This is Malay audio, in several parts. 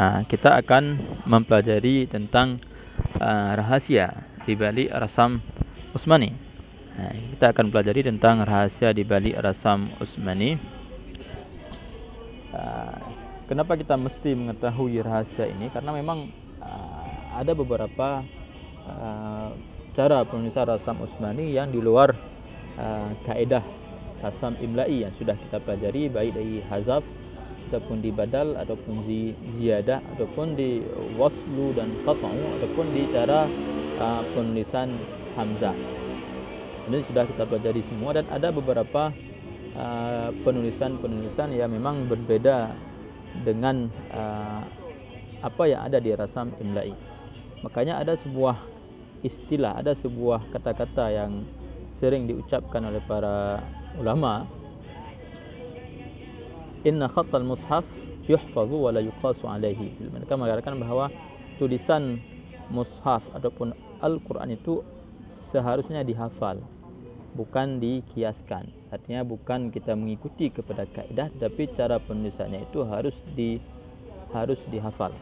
Kita akan mempelajari tentang rahasia di balik rasam Utsmani. Kita akan pelajari tentang rahasia di balik rasam Utsmani. Kenapa kita mesti mengetahui rahasia ini? Karena memang ada beberapa cara penulisan rasam Utsmani yang di luar kaedah rasam imla'i yang sudah kita pelajari, baik dari hazaf ataupun di badal ataupun di ziyadah ataupun di waslu dan qat'u ataupun di cara penulisan hamzah. Ini sudah kita pelajari semua, dan ada beberapa penulisan yang memang berbeda dengan apa yang ada di rasam imla'i. Makanya ada sebuah istilah, ada sebuah kata-kata yang sering diucapkan oleh para ulama, inna khattal mushaf yuhfazu wa la yuqasu alaihi. Mereka mengatakan bahwa tulisan mushaf ataupun Al-Quran itu seharusnya dihafal, bukan dikiaskan. Artinya bukan kita mengikuti kepada kaidah, tapi cara penulisannya itu harus dihafal.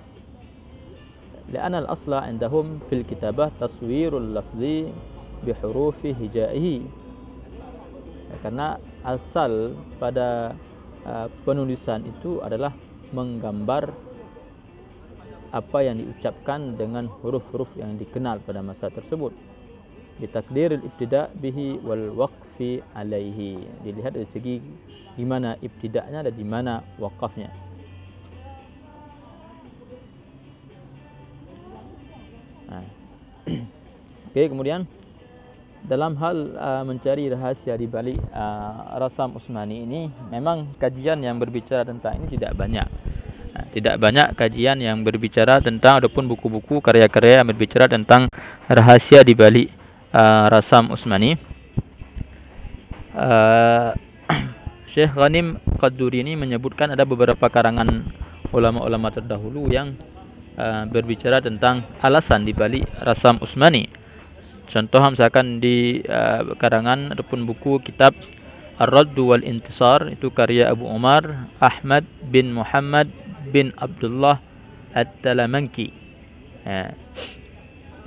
Li'anna al-asla indahum fil kitabah taswirul lafzi bi hurufi hijaihi. Karena asal pada penulisan itu adalah menggambar apa yang diucapkan dengan huruf-huruf yang dikenal pada masa tersebut. Bitakdiril ibtida' bihi wal waqfi alaihi. Dilihat dari segi di mana ibtida'nya dan di mana waqafnya. Oke, kemudian dalam hal mencari rahasia di balik rasam Utsmani ini, memang kajian yang berbicara tentang ini tidak banyak. Tidak banyak kajian yang berbicara tentang ataupun buku-buku karya-karya yang berbicara tentang rahasia di balik rasam Utsmani. Syekh Ghanim Qadduri ini menyebutkan ada beberapa karangan ulama-ulama terdahulu yang berbicara tentang alasan di balik rasam Utsmani. Contoh misalkan di karangan ataupun buku kitab Ar-Radd wal Intisar, itu karya Abu Umar Ahmad bin Muhammad bin Abdullah At-Talamanki.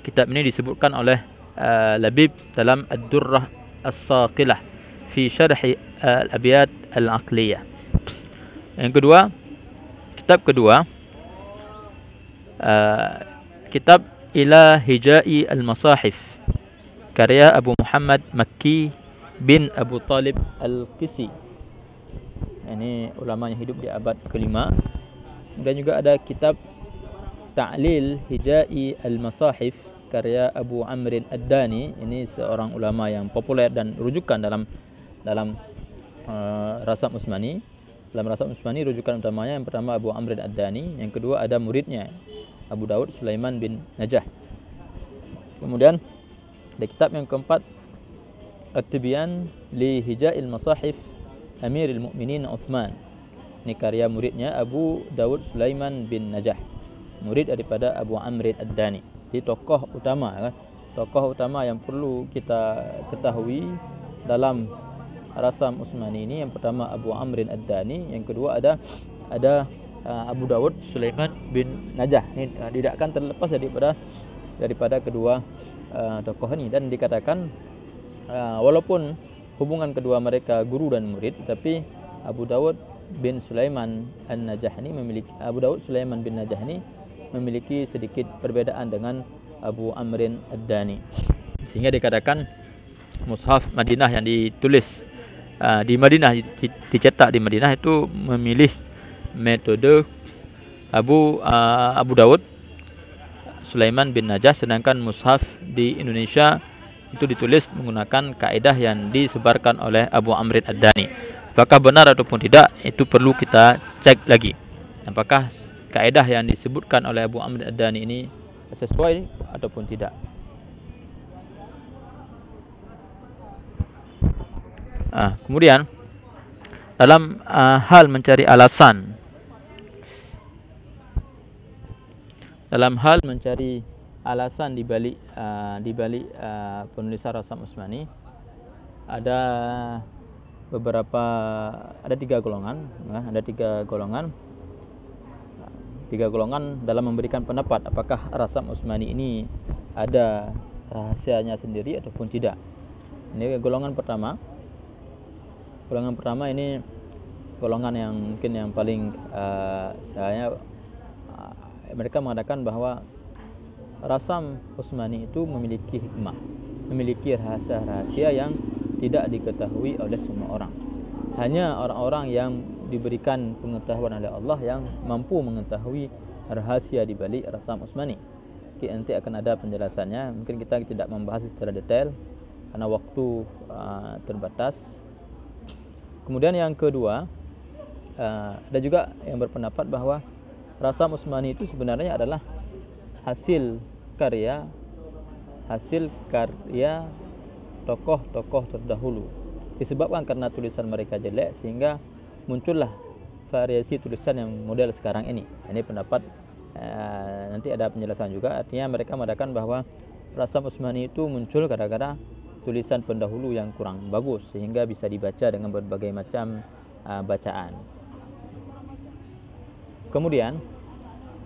Kitab ini disebutkan oleh Labib dalam Ad-Durrah As-Saqilah fi syarh al-abyat al-aqliyah. Yang kedua, kitab Ila Hijai al-Masahif, karya Abu Muhammad Makki bin Abu Talib Al-Qisi. Ini ulama yang hidup di abad ke-5. Dan juga ada kitab Ta'lil Hijai Al-Masahif, karya Abu Amr Ad-Dani. Ini seorang ulama yang populer dan rujukan dalam rasam Utsmani. Dalam rasam Utsmani rujukan utamanya yang pertama Abu Amr Ad-Dani, yang kedua ada muridnya Abu Dawud Sulaiman bin Najah. Kemudian ada kitab yang keempat, At-Tibyan li Hija'il Masahif Amiril Mu'minin Utsman. Ini karya muridnya Abu Dawud Sulaiman bin Najah, murid daripada Abu Amr Ad-Dani. Jadi tokoh utama yang perlu kita ketahui dalam rasam Utsmani ini, yang pertama Abu Amr Ad-Dani, yang kedua ada Abu Dawud Sulaiman bin Najah. Ini tidak akan terlepas daripada kedua tokoh ini. Dan dikatakan walaupun hubungan kedua mereka guru dan murid, tapi Abu Dawud Sulaiman bin Najah ini memiliki sedikit perbedaan dengan Abu Amr Ad-Dani, sehingga dikatakan mushaf Madinah yang ditulis di Madinah, dicetak di Madinah, itu memilih metode Abu Dawud Sulaiman bin Najah, sedangkan mushaf di Indonesia itu ditulis menggunakan kaedah yang disebarkan oleh Abu Amr Ad-Dani. Apakah benar ataupun tidak, itu perlu kita cek lagi. Apakah kaedah yang disebutkan oleh Abu Amr Ad-Dani ini sesuai ataupun tidak. Kemudian dalam hal mencari alasan, di balik penulisan rasam Utsmani, ada tiga golongan. tiga golongan dalam memberikan pendapat apakah Rasam Utsmani ini ada rahasianya sendiri ataupun tidak. Ini golongan pertama. Golongan pertama ini golongan yang mungkin yang paling mereka mengatakan bahwa Rasam Utsmani itu memiliki hikmah, memiliki rahasia-rahasia yang tidak diketahui oleh semua orang. Hanya orang-orang yang diberikan pengetahuan oleh Allah yang mampu mengetahui rahasia di balik Rasam Utsmani. Nanti akan ada penjelasannya. Mungkin kita tidak membahas secara detail karena waktu terbatas. Kemudian yang kedua, ada juga yang berpendapat bahwa Rasam Utsmani itu sebenarnya adalah hasil karya tokoh-tokoh terdahulu. Disebabkan karena tulisan mereka jelek sehingga muncullah variasi tulisan yang model sekarang ini. Ini pendapat nanti ada penjelasan juga. Artinya mereka mengatakan bahwa Rasam Utsmani itu muncul gara-gara tulisan pendahulu yang kurang bagus sehingga bisa dibaca dengan berbagai macam bacaan. Kemudian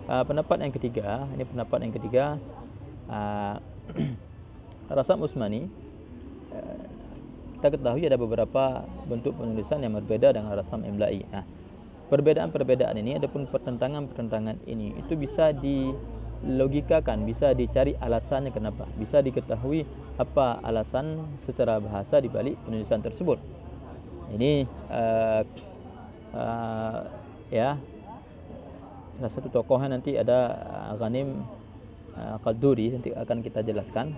pendapat yang ketiga, Rasam Utsmani kita ketahui ada beberapa bentuk penulisan yang berbeda dengan Rasam Imla'i. Nah, perbedaan-perbedaan ini ataupun pertentangan-pertentangan ini itu bisa dilogikakan, bisa dicari alasannya kenapa, bisa diketahui apa alasan secara bahasa di balik penulisan tersebut. Ini salah satu tokohnya nanti ada Ghanim Qalduri, nanti akan kita jelaskan.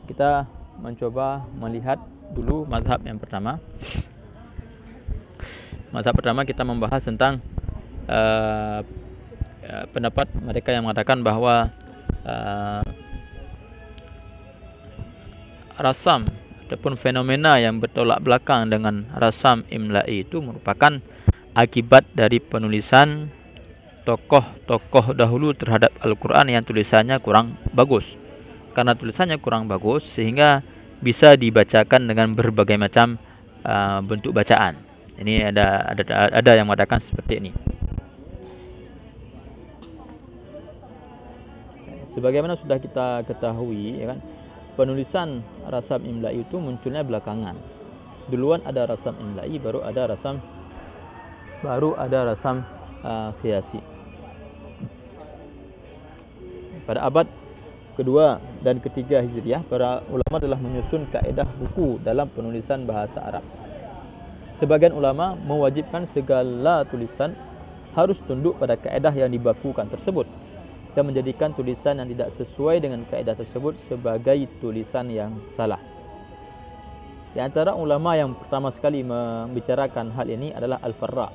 Kita mencoba melihat dulu mazhab yang pertama. Mazhab pertama kita membahas tentang pendapat mereka yang mengatakan bahwa rasam ataupun fenomena yang bertolak belakang dengan Rasam Imla'i itu merupakan akibat dari penulisan tokoh-tokoh dahulu terhadap Al-Quran yang tulisannya kurang bagus. Karena tulisannya kurang bagus sehingga bisa dibacakan dengan berbagai macam bentuk bacaan. Ini ada yang mengatakan seperti ini. Sebagaimana sudah kita ketahui, ya kan, penulisan Rasam Imla'i itu munculnya belakangan. Duluan ada Rasam Imla'i, baru ada Rasam Qiyasi. Pada abad kedua dan ketiga Hijriah, para ulama telah menyusun kaedah buku dalam penulisan bahasa Arab. Sebagian ulama mewajibkan segala tulisan harus tunduk pada kaedah yang dibakukan tersebut dan menjadikan tulisan yang tidak sesuai dengan kaedah tersebut sebagai tulisan yang salah. Di antara ulama yang pertama sekali membicarakan hal ini adalah Al-Farra.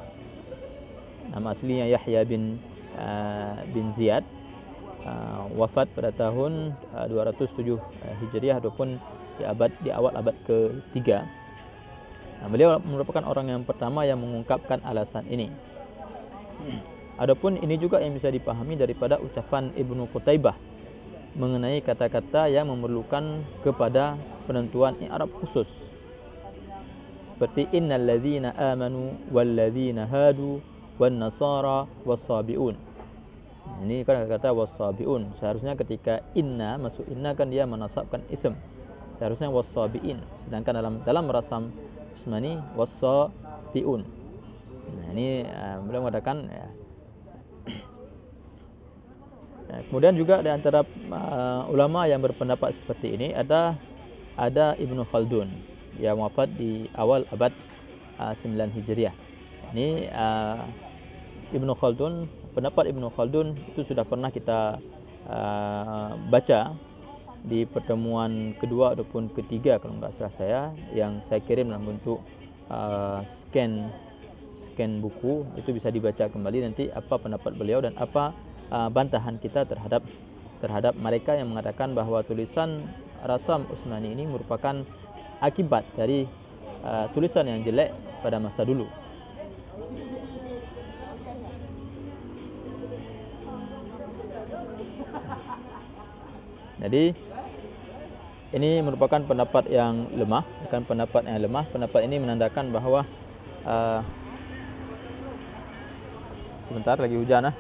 Nama aslinya Yahya bin Ziyad. Wafat pada tahun 207 Hijriah ataupun di awal abad ke-3. Beliau merupakan orang yang pertama yang mengungkapkan alasan ini. Adapun ini juga yang bisa dipahami daripada ucapan Ibnu Qutaibah mengenai kata-kata yang memerlukan kepada penentuan i'rab khusus. Seperti innal ladzina amanu wal ladzina hadu wan nasara was-sabiun. Ini kan kata was-sabiun. Seharusnya ketika inna masuk inna kan dia menasabkan ism. Seharusnya was-sabiin. Sedangkan dalam Rasam Utsmani was-sabiun. Nah, ini beliau mengatakan ya. Kemudian juga di antara ulama yang berpendapat seperti ini ada Ibnu Khaldun yang wafat di awal abad 9 Hijriah. Ini pendapat Ibnu Khaldun itu sudah pernah kita baca di pertemuan kedua ataupun ketiga kalau enggak salah saya, yang saya kirim dalam bentuk scan buku. Itu bisa dibaca kembali nanti apa pendapat beliau dan apa bantahan kita terhadap mereka yang mengatakan bahwa tulisan Rasam Utsmani ini merupakan akibat dari tulisan yang jelek pada masa dulu. Jadi ini merupakan pendapat yang lemah, bukan pendapat yang lemah. Pendapat ini menandakan bahwa sebentar lagi hujan